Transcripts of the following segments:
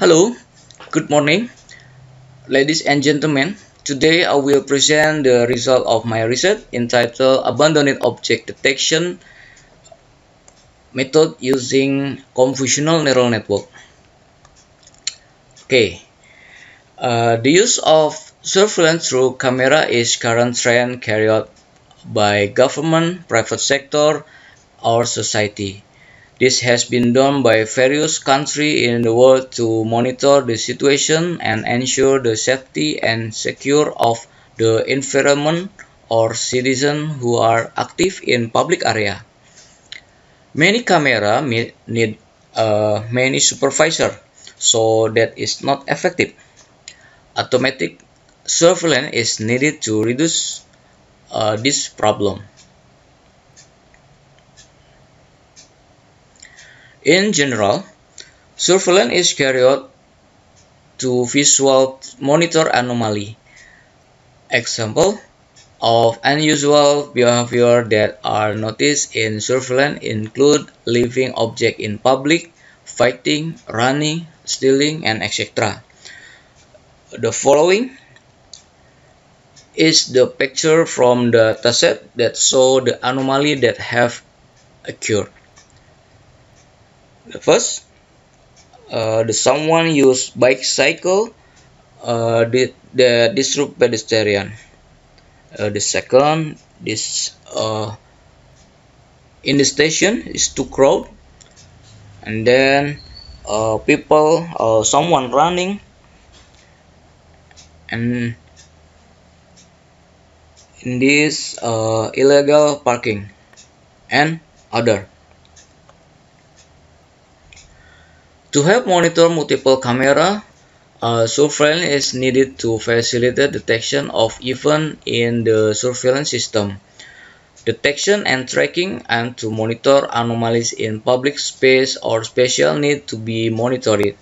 Hello, good morning, ladies and gentlemen. Today I will present the result of my research entitled Abandoned Object Detection Method Using Convolutional Neural Network. Okay, the use of surveillance through camera is current trend carried out by government, private sector, or society. This has been done by various countries in the world to monitor the situation and ensure the safety and security of the environment or citizens who are active in public area. Many cameras need many supervisor, so that is not effective. Automatic surveillance is needed to reduce this problem. In general, surveillance is carried out to visual monitor anomaly. Example of unusual behavior that are noticed in surveillance include leaving objects in public, fighting, running, stealing, and etc. The following is the picture from the dataset that show the anomaly that have occurred. The first, the someone use bicycle the disrupt pedestrian. The second, this in the station is too crowd, and then people, someone running, and in this illegal parking and other. To help monitor multiple camera, surveillance is needed to facilitate detection of events in the surveillance system, detection and tracking, and to monitor anomalies in public space or special need to be monitored.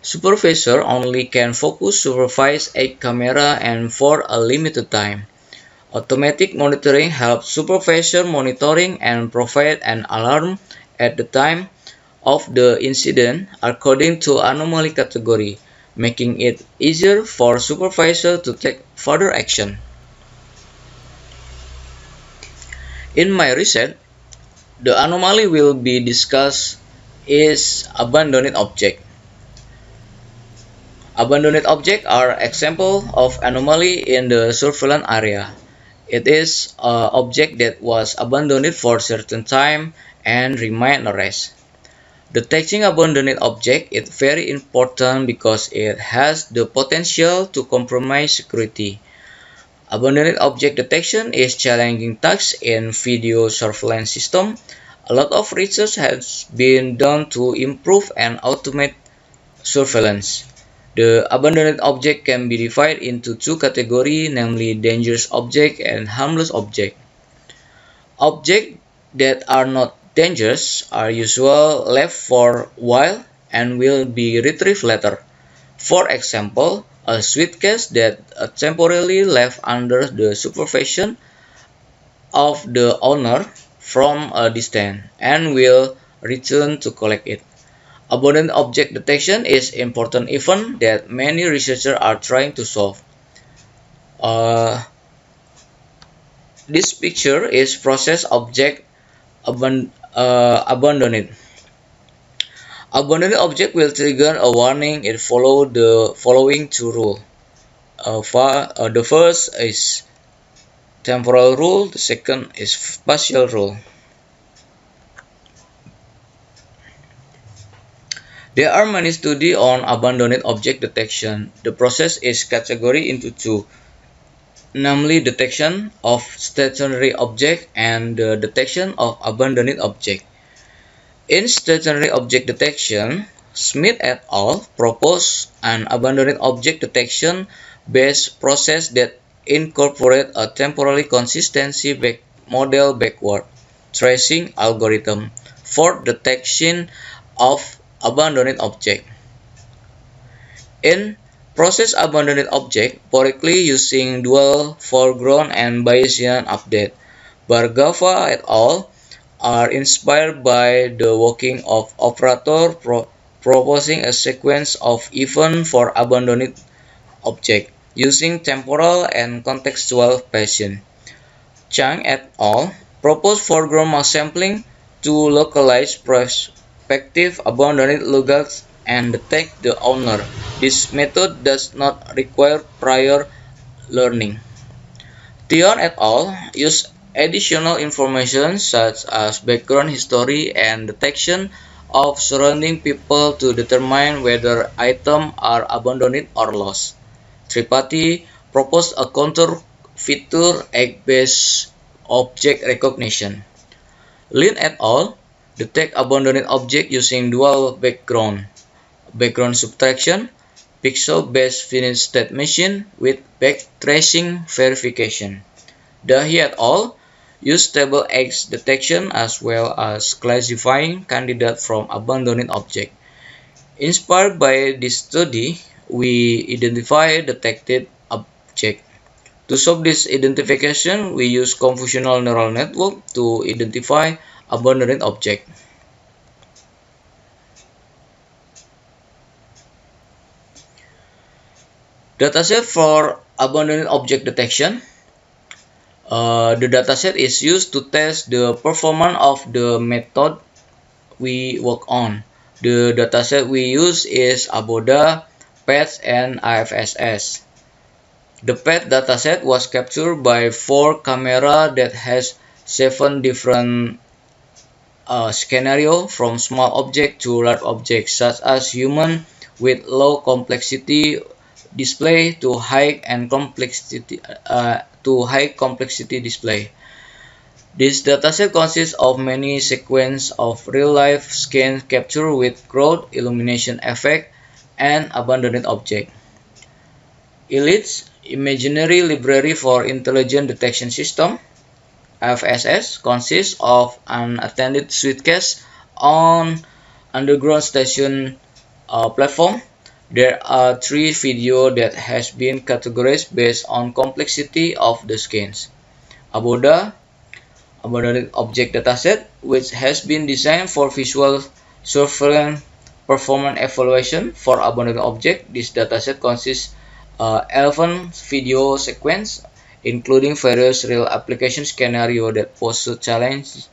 Supervisor only can supervise 8 camera and for a limited time. Automatic monitoring helps supervisor monitoring and provide an alarm at the time of the incident according to anomaly category, making it easier for supervisor to take further action. In my research, the anomaly will be discussed is abandoned object. Abandoned objects are example of anomaly in the surveillance area. It is an object that was abandoned for a certain time and remain at rest. Detecting abandoned object is very important because it has the potential to compromise security. Abandoned object detection is challenging task in video surveillance system. A lot of research has been done to improve and automate surveillance. The abandoned object can be divided into two categories, namely dangerous object and harmless object. Objects that are not dangerous are usually left for a while and will be retrieved later. For example, a suitcase that temporarily left under the supervision of the owner from a distance and will return to collect it. Abandoned object detection is an important event that many researchers are trying to solve. This picture is process object abandoned. Abandoned object will trigger a warning if follow the following two rules. The first is temporal rule, the second is spatial rule. There are many studies on abandoned object detection. The process is categorized into two, namely detection of stationary object and the detection of abandoned object. In stationary object detection, Smith et al. Proposed an abandoned object detection based process that incorporates a temporally consistency model backward tracing algorithm for detection of abandoned object. In process abandoned object, correctly using dual foreground and Bayesian update, Bhargava et al. Are inspired by the working of operator proposing a sequence of events for abandoned object using temporal and contextual passion. Chang et al. Proposed foreground mass sampling to localize prospective abandoned lugats and detect the owner. This method does not require prior learning. Thion et al. Used additional information such as background history and detection of surrounding people to determine whether items are abandoned or lost. Tripathi proposed a contour feature egg-based object recognition. Lin et al. Detect abandoned object using dual background subtraction, pixel-based finite state machine with backtracing verification. Dahi et al. Use table X detection as well as classifying candidate from abandoned object. Inspired by this study, we identify detected object. To solve this identification, we use convolutional neural network to identify abandoned object. Dataset for abandoned object detection. The dataset is used to test the performance of the method we work on. The dataset we use is ABODA, PETS, and AFSS. The PET dataset was captured by 4 cameras that has 7 different scenarios from small objects to large objects such as human with low complexity display to high complexity display. This dataset consists of many sequences of real-life scenes captured with crowd illumination effect and abandoned object. ELITE's Imaginary Library for Intelligent Detection System (FSS) consists of an unattended suitcase on underground station platform. There are 3 videos that has been categorized based on complexity of the scans. ABODA, Abandoned Object Dataset, which has been designed for visual surveillance performance evaluation for abandoned object. This dataset consists 11 video sequences, including various real application scenarios that pose challenges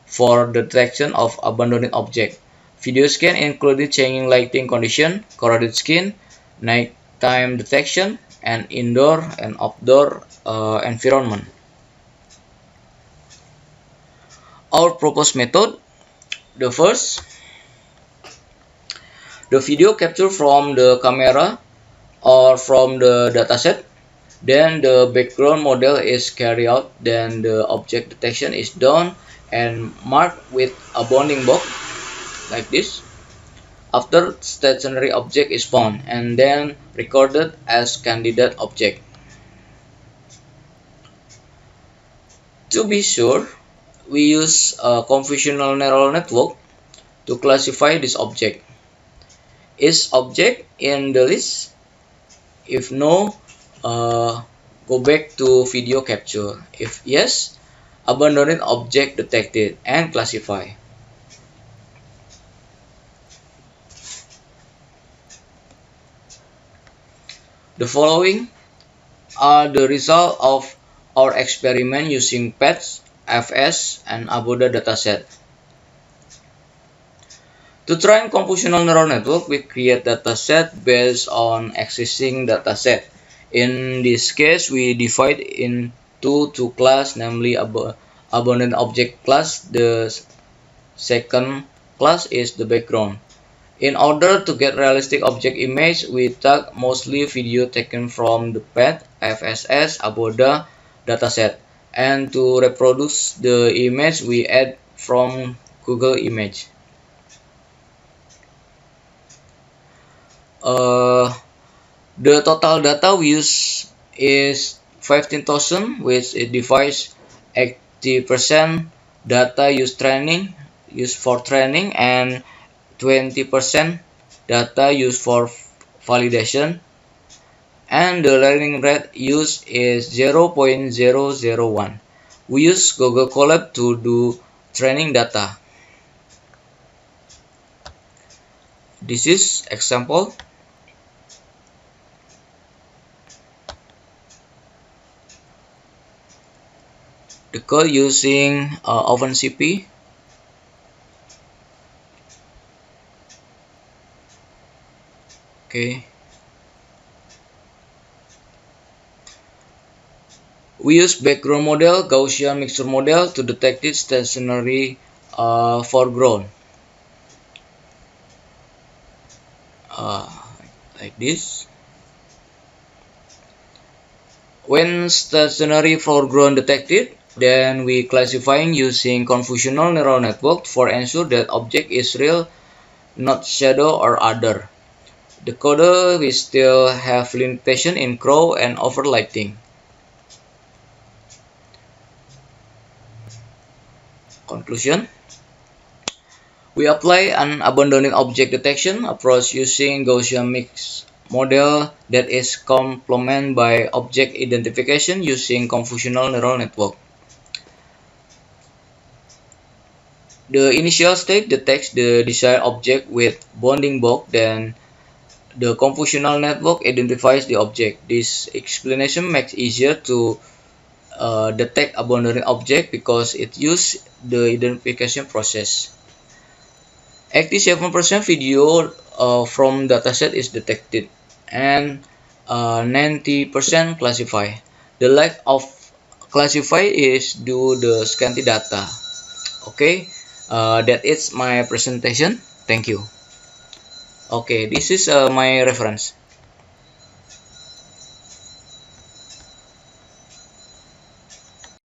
for the detection of abandoned object. Video scan included changing lighting condition, corroded skin, nighttime detection, and indoor and outdoor environment. Our proposed method: the first, the video captured from the camera or from the dataset, then the background model is carried out, then the object detection is done and marked with a bounding box like this. After stationary object is found and then recorded as candidate object. To be sure, we use a convolutional neural network to classify this object. Is object in the list? If no, go back to video capture. If yes, abandoned object detected and classify. The following are the results of our experiment using PETS, FS, and ABODA dataset. To train convolutional neural network, we create dataset based on existing dataset. In this case, we divide into 2 classes, namely abandoned object class. The second class is the background. In order to get realistic object image, we take mostly video taken from the PET, FSS, ABODA dataset. And to reproduce the image, we add from Google Image. The total data we use is 15,000, which it divides 80% data used for training and 20% data used for validation, and the learning rate used is 0.001. We use Google Colab to do training data. This is example. The code using OpenCP. Okay. We use background model, Gaussian mixture model to detect its stationary foreground. Uh, like this. When stationary foreground detected, then we classifying using convolutional neural network for ensure that object is real, not shadow or other. The coder will still have limitation in crow and overlighting. Conclusion. We apply an abandoning object detection approach using Gaussian mixed model that is complemented by object identification using convolutional neural network. The initial state detects the desired object with bounding box, then the convolutional network identifies the object. This explanation makes it easier to detect abandoning object because it uses the identification process. 87% video from dataset is detected and 90% classify. The lack of classify is due the scanty data. Okay, that is my presentation. Thank you. Okay, this is my reference.